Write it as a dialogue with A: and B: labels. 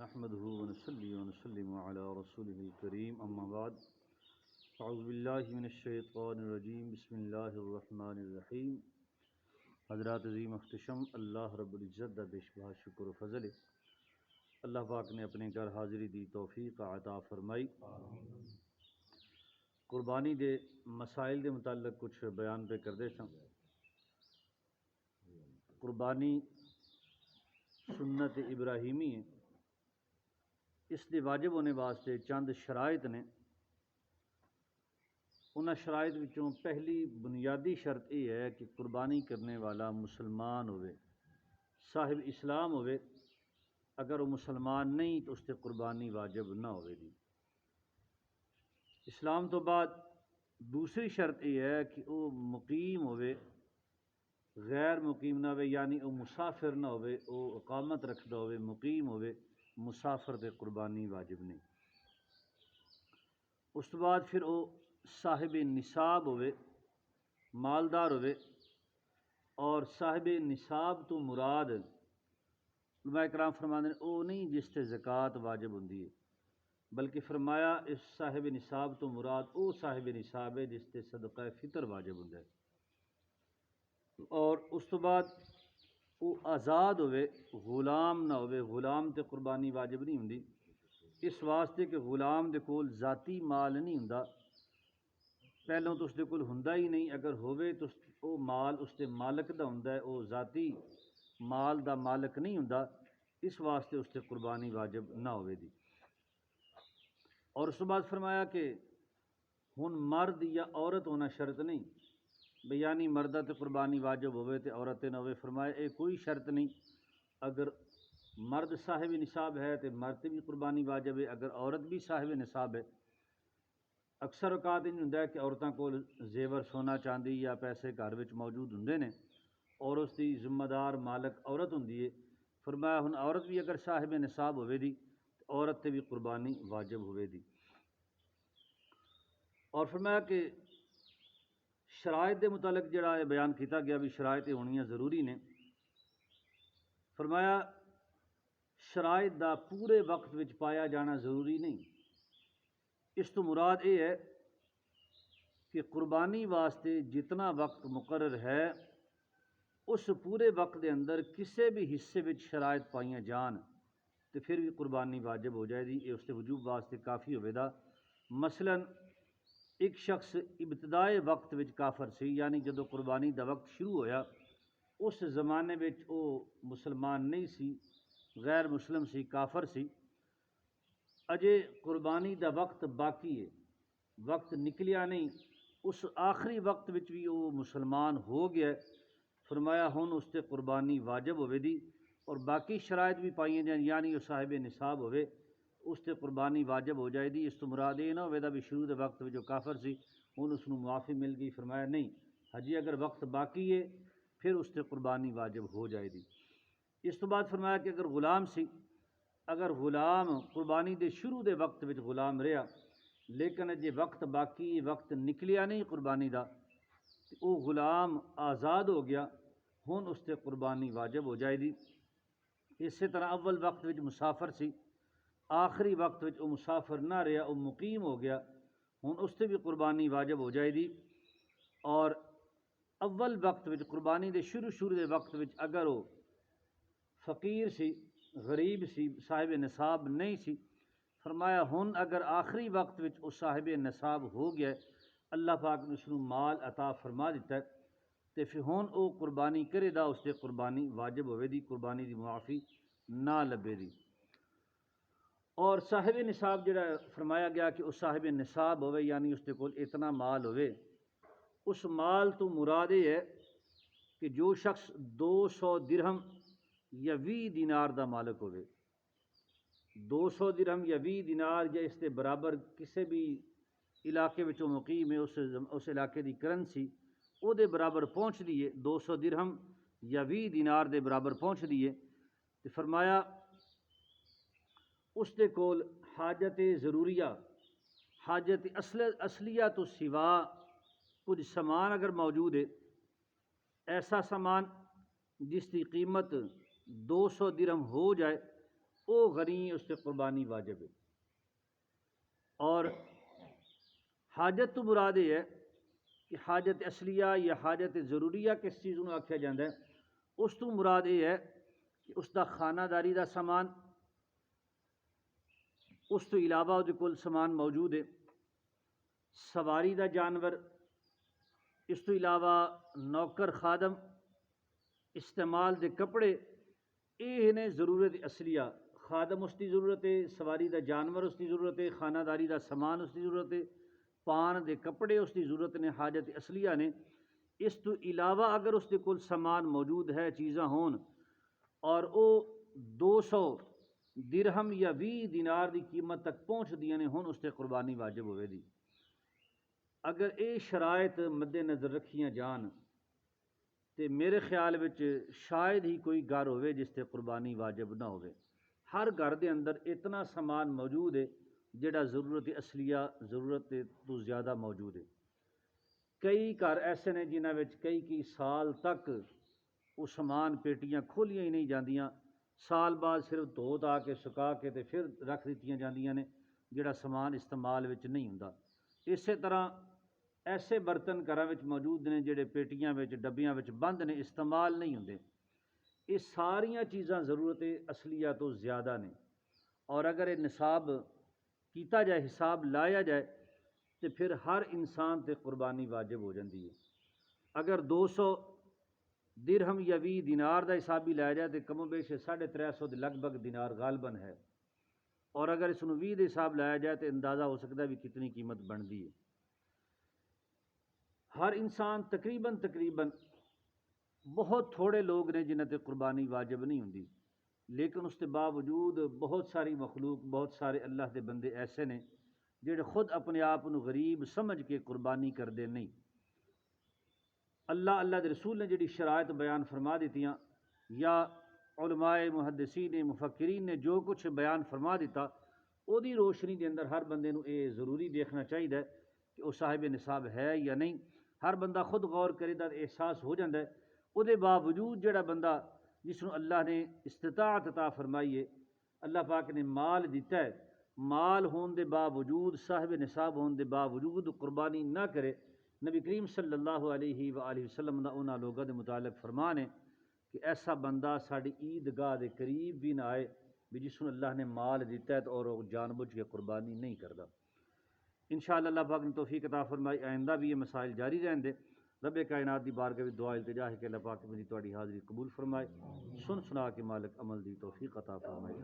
A: نحمده ونصلي ونسلم على رسوله الكريم اما بعد اعوذ باللہ من الشیطان الرجیم بسم اللہ الرحمن الرحیم۔ حضرات عظیم محتشم، اللہ رب العزت دا بیش بہا شکر و فضل ہے۔ اللہ پاک نے اپنے گھر حاضری دی توفیق عطا فرمائی۔ قربانی دے مسائل دے متعلق کچھ بیان پہ کر دے ساں۔ قربانی سنت ابراہیمی ہے، اس دے واجب ہونے واسطے چند شرائط نے۔ انہاں شرائط وچوں پہلی بنیادی شرط یہ ہے کہ قربانی کرنے والا مسلمان ہوئے، صاحب اسلام ہوئے۔ اگر وہ مسلمان نہیں تو اس تے قربانی واجب نہ ہوئے دی۔ اسلام تو بعد دوسری شرط یہ ہے کہ وہ مقیم ہوئے، غیر مقیم نہ ہوئے، یعنی وہ مسافر نہ ہوئے، وہ اقامت رکھدا ہوئے، مقیم ہوئے، مسافر تے قربانی واجب نہیں۔ اس تو بعد پھر وہ صاحب نصاب ہوئے، مالدار ہوئے۔ اور صاحب نصاب تو مراد علماء کرام فرماتے ہیں وہ نہیں جس تے زکوٰۃ واجب ہوندی ہے، بلکہ فرمایا اس صاحب نصاب تو مراد وہ صاحب نصاب ہے جس تے صدقہ فطر واجب ہوندا ہے۔ اور اس تو بعد وہ آزاد ہوئے، غلام نہ ہوئے۔ غلام تے قربانی واجب نہیں ہوندی، اس واسطے کہ غلام دے کول ذاتی مال نہیں ہوندا، پہلوں تو اس دے کول ہوندا ہی نہیں۔ اگر ہوئے تو وہ مال اس دے مالک دا ہوندا ہے، وہ ذاتی مال دا مالک نہیں ہوندا، اس واسطے اس تے قربانی واجب نہ ہوئے دی۔ اور اس کے بعد فرمایا کہ ہن مرد یا عورت ہونا شرط نہیں، یعنی مردہ تے قربانی واجب ہوئے تے عورت نہ ہوئے۔ فرمایا اے کوئی شرط نہیں، اگر مرد صاحب نصاب ہے تو مرد تے بھی قربانی واجب ہے، اگر عورت بھی صاحب نصاب ہے۔ اکثر اوقات یہ ہوندا ہے کہ عورتاں کول زیور سونا چاندی یا پیسے گھر وچ موجود ہوندے نے اور اس دی ذمہ دار مالک عورت ہوندی ہے۔ فرمایا ہن عورت بھی اگر صاحب نصاب ہوئے دی تو عورت تے بھی قربانی واجب ہوئے دی۔ اور فرمایا کہ شرائط دے متعلق جڑا ہے بیان کیتا گیا بھی شرائط ہونیاں ضروری نے۔ فرمایا شرائط دا پورے وقت وچ پایا جانا ضروری نہیں، اس تو مراد یہ ہے کہ قربانی واسطے جتنا وقت مقرر ہے اس پورے وقت دے اندر کسے بھی حصے وچ شرائط پائیاں جان تو پھر بھی قربانی واجب ہو جائے دی۔ یہ اس کے وجوب واسطے کافی ہوئے دا۔ مثلا ایک شخص ابتدائے وقت وچ کافر سی، یعنی جدو قربانی دا وقت شروع ہویا اس زمانے وچ او مسلمان نہیں سی، غیر مسلم سی، کافر سی، اجے قربانی دا وقت باقی ہے، وقت نکلیا نہیں، اس آخری وقت وچ بھی وہ مسلمان ہو گیا ہے۔ فرمایا ہن اس تے قربانی واجب ہوئے دی اور باقی شرائط بھی پائیں جائیں، یعنی وہ صاحب نصاب ہوئے اس تے قربانی واجب ہو جائے دی۔ اس تو مراد یہ نہ ہوئے دا بھی شروع دے وقت جو کافر سی ہن اس نوں معافی مل گئی۔ فرمایا نہیں، ہجی اگر وقت باقی ہے پھر اس تے قربانی واجب ہو جائے دی۔ اس تو بعد فرمایا کہ اگر غلام سی، اگر غلام قربانی دے شروع دے وقت وچ غلام رہا لیکن اجے وقت باقی، وقت نکلیا نہیں قربانی دا، وہ غلام آزاد ہو گیا، ہن اس تے قربانی واجب ہو جائے دی۔ اسی طرح اول وقت وچ مسافر سی، آخری وقت وچ وہ مسافر نہ رہا، وہ مقیم ہو گیا، ہن اس تے بھی قربانی واجب ہو جائے دی۔ اور اول وقت وچ قربانی دے شروع دے وقت وچ اگر وہ فقیر سی، غریب سی، صاحب نصاب نہیں سی، فرمایا ہن اگر آخری وقت وچ وہ صاحب نصاب ہو گیا ہے، اللہ پاک نے اس نوں مال عطا فرما دیتا ہے، تے پھر ہن وہ قربانی کرے دا، اس تے قربانی واجب ہوئے دی، قربانی دی معافی نہ لبے دی۔ اور صاحب نصاب جڑا فرمایا گیا کہ اس صاحب نصاب ہوئے، یعنی اس دے کول اتنا مال ہوئے۔ اس مال تو مراد یہ ہے کہ جو شخص 200 درہم یا 20 دینار دا مالک ہوئے، 200 درہم یا 20 دینار یا اس کے برابر کسی بھی علاقے وچوں مقیم ہے، اس علاقے دی کرنسی او دے برابر پہنچ دیے، 200 درہم یا 20 دینار دے برابر پہنچ دیے، تو فرمایا اس دے کول حاجت ضروریہ، حاجت اصلیہ تو سوا کچھ سامان اگر موجود ہے، ایسا سامان جس کی قیمت 200 درہم ہو جائے وہ غنی اس سے قربانی واجب ہے۔ اور حاجت تو مراد یہ ہے کہ حاجت اصلیہ یا حاجت ضروریہ کس چیز کو آکھیا جاتا ہے، اس تو مراد یہ ہے کہ اس دا خانہ داری دا سامان، اس تو علاوہ وہ کل سامان موجود ہے، سواری دا جانور، اس تو علاوہ نوکر خادم، استعمال دے کپڑے، یہ نے ضرورت اصلیہ۔ خادم اس کی ضرورت ہے، سواری دا جانور اس کی ضرورت ہے، خانہ داری دا سامان اس کی ضرورت ہے، پان دے کپڑے اس کی ضرورت نے، حاجت اصلیہ نے۔ اس تو علاوہ اگر اس کے کل سامان موجود ہے، چیزاں ہون، اور وہ 200 درہم یا 20 دینار دی قیمت تک پہنچ دیاں نے، ہون اس تے قربانی واجب ہوئے دی۔ اگر یہ شرائط مد نظر رکھیاں جان تے میرے خیال وچ شاید ہی کوئی گھر ہوئے جس تے قربانی واجب نہ ہوئے۔ ہر گھر دے اندر اتنا سامان موجود ہے جڑا ضرورت اصلیہ ضرورت تو زیادہ موجود ہے۔ کئی گھر ایسے نے جنہاں وچ کئی سال تک وہ سامان پیٹیاں کھولیاں ہی نہیں جاندیاں، سال بعد صرف دھو دھا کے سکا کے تے پھر رکھ دتیاں جاندیاں نے، جڑا سامان استعمال وچ نہیں ہوندا۔ اسی طرح ایسے برتن گھراں وچ موجود نے جڑے پیٹیاں وچ ڈبیاں وچ بند نے، استعمال نہیں ہوندے۔ یہ ساریاں چیزاں ضرورت اصلیہ تو زیادہ نے، اور اگر یہ نصاب کیتا جائے، حساب لایا جائے، تو پھر ہر انسان تے قربانی واجب ہو جاندی ہے۔ اگر 200 درہم یا 20 دینار دا حساب بھی لایا جائے تو کم و بیش 350 دے لگ بھگ دینار غالباً ہے، اور اگر اس نو 20 دے حساب لایا جائے تو اندازہ ہو سکتا ہے بھی کتنی قیمت بنتی ہے۔ ہر انسان تقریباً بہت تھوڑے لوگ نے جنہاں تے قربانی واجب نہیں ہوندی، لیکن اس کے باوجود بہت ساری مخلوق، بہت سارے اللہ دے بندے ایسے نے جڑے خود اپنے آپ نو غریب سمجھ کے قربانی کردے نہیں۔ اللہ دے رسول نے جڑی شرائط بیان فرما دیتیاں، یا علماء محدثین مفکرین نے جو کچھ بیان فرما دیتا، او دی روشنی دے اندر ہر بندے نو یہ ضروری دیکھنا چاہیے کہ وہ صاحب نصاب ہے یا نہیں۔ ہر بندہ خود غور کرے دا احساس ہو جاتا ہے۔ او دے باوجود جڑا بندہ جس نو اللہ نے استطاعت عطا فرمائی ہے، اللہ پاک نے مال دیتا ہے، مال ہون دے باوجود، صاحب نصاب ہون دے باوجود قربانی نہ کرے، نبی کریم صلی اللہ علیہ وآلہ وسلم دا انہاں لوگوں دے متعلق فرمان ہے کہ ایسا بندہ ساڑی عیدگاہ دے قریب بھی نہ آئے بھی جس نے اللہ نے مال دیتا ہے اور وہ جان بوجھ کے قربانی نہیں کرتا۔ انشاءاللہ اللہ پاک نے توفیق عطا فرمائی، آئندہ بھی یہ مسائل جاری رہیں دے۔ رب کائنات دی بارگاہ میں دعا التجا ہے کہ اللہ پاک میری تواڈی حاضری قبول فرمائے، سنا کے مالک عمل دی توفیق عطا فرمائے۔